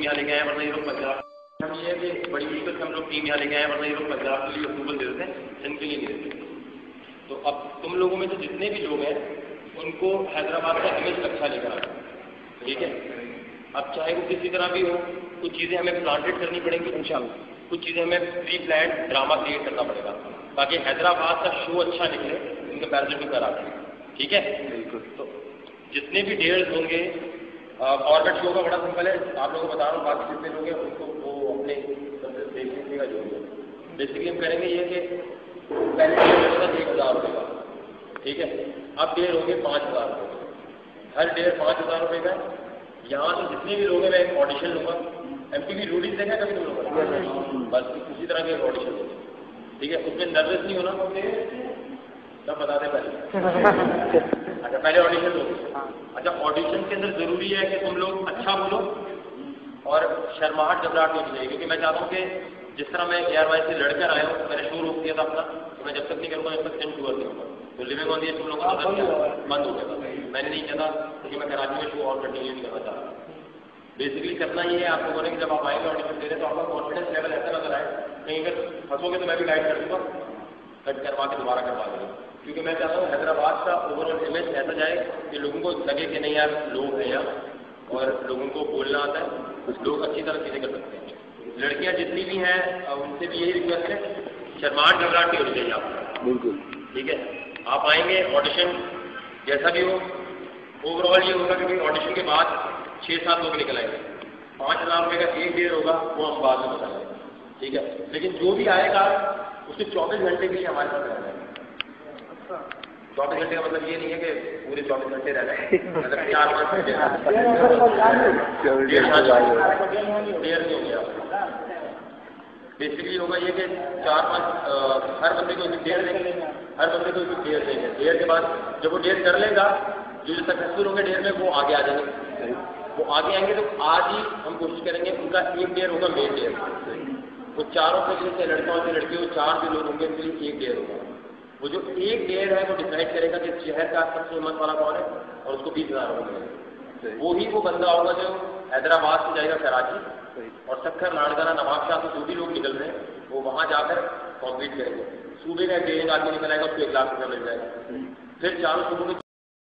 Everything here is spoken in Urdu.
ٹیم یہاں لے کے آئے ورنہ یہ لوگ پنجاب. ہم یہ ہے کہ بڑی مشکل سے ہم لوگ ٹیم یہاں لے کے آئے ورنہ یہ لوگ پنجاب کے لیے اپروول دے دیتے ہیں, سندھ کے لیے نہیں دیتے. تو اب تم لوگوں میں سے جتنے بھی لوگ ہیں ان کو حیدرآباد کا امیج اچھا لے کر آنا, ٹھیک ہے. اب چاہے وہ کسی طرح بھی ہو, کچھ چیزیں ہمیں پلانٹیڈ کرنی پڑیں گی انشاءاللہ, کچھ چیزیں ہمیں پری پلانڈ ڈرامہ کریٹ کرنا پڑے گا تاکہ حیدرآباد کا شو اچھا نکلے ان کمپیریزن ٹو کراچی, ٹھیک ہے. بالکل. تو جتنے بھی ڈیئرز ہوں گے, آربٹ شو کا بڑا سمپل ہے, آپ لوگوں کو بتا رہا ہوں, باقی جتنے لوگ ہیں ان کو وہ اپنے دیکھ لیجیے گا جو ہے. بیسکلی ہم کریں گے یہ کہ پہلے ڈیئر ہوگا 1000 روپے کا, ٹھیک ہے. اب ڈیئر ہوں گے 5000 روپے کا, ہر ڈیئر 5000 روپے کا. یہاں سے جتنے بھی لوگ ہیں میں ایک آڈیشن لوں گا. ایم ٹی وی روڈیز دیکھا کبھی تم لوگوں نے, بس اسی طرح کے آڈیشن لوں گا, ٹھیک ہے. اس میں نروس نہیں ہونا, سب بتا دیں پہلے. اچھا پہلے آڈیشن لو. اچھا آڈیشن کے اندر ضروری ہے کہ تم لوگ اچھا بولو اور شرماہٹ گھبراہٹ نہیں چاہیے, کیونکہ میں چاہتا ہوں کہ جس طرح میں اے آر وائی سے لڑ کر آیا ہوں, میں نے شو روک دیا تھا اپنا, تو میں جب تک نہیں کروں گا جب تک سینڈ ٹور نہیں ہوگا. تو لیونگ آن دی تم لوگوں کو بند ہو گیا تھا, میں نے نہیں چاہتا کیونکہ میں کراچی میں شو اور کنٹینیو نہیں کرنا چاہتا. بیسکلی کرنا یہ ہے آپ لوگوں نے کہ جب آپ آئیں گے آڈیشن دے رہے تو آپ کا کانفیڈنس لیول ایسا نظر آئے, کہیں اگر پھنسو گے تو میں بھی گائڈ کر دوں گا, کٹ کروا کے دوبارہ کروا دوں گا. کیونکہ میں چاہتا ہوں حیدرآباد کا اوور آل امیج ایسا جائے کہ لوگوں کو لگے کہ نہیں یار لوگ ہیں یہاں اور لوگوں کو بولنا آتا ہے, لوگ اچھی طرح چیزیں کر سکتے ہیں. لڑکیاں جتنی بھی ہیں ان سے بھی یہی ریکویسٹ ہے, شرماہٹ گھبراہٹ نہیں ہونی چاہیے آپ کو. بالکل ٹھیک ہے. آپ آئیں گے آڈیشن جیسا بھی ہو, اوور آل یہ ہوگا کہ آڈیشن کے بعد 6-7 لوگ نکل آئیں گے, 5000 روپے کا ایک ڈیئر ہوگا وہ ہم بعد میں بتائیں گے, ٹھیک ہے. لیکن جو بھی آئے گا اس کے 24 گھنٹے کے لیے ہمارے ساتھ رہنا ہے. 24 گھنٹے کا مطلب یہ نہیں ہے کہ پورے 24 گھنٹے رہنا ہے, مطلب 4-5 گھنٹے ڈیئر نہیں ہو گیا. بیسکلی ہوگا یہ کہ 4-5 ہر بندے کو ڈیئر دیں گے, ہر بندے کو ڈیئر دیں گے. ڈیئر کے بعد جب وہ ڈیئر کر لے گا, جو سکسیسفل ہوں گے ڈیئر میں وہ آگے آ جائیں گے. وہ آگے آئیں گے تو آج ہی ہم کوشش کریں گے ان کا ایک ڈیئر ہوگا مین ڈیئر. وہ چاروں کے لیے لڑکوں سے لڑکیوں 4 جو لوگ ہوں گے ان کے لیے ایک ڈیئر ہوگا. وہ جو ایک ڈیئر ہے وہ ڈیسائڈ کرے گا کہ شہر کا سب سے ہمت والا کون ہے اور اس کو 20,000 روپے ملے گا. وہی وہ بندہ ہوگا جو حیدرآباد سے جائے گا کراچی اور سکھر لاڑکانہ نواب شاہ سے جو بھی لوگ نکل رہے ہیں وہ وہاں جا کر کمپیٹ کریں گے. صوبے کا ایک آدمی نکل آئے گا, اس کو 1 لاکھ روپیہ مل جائے گا. پھر چاروں صوبوں کے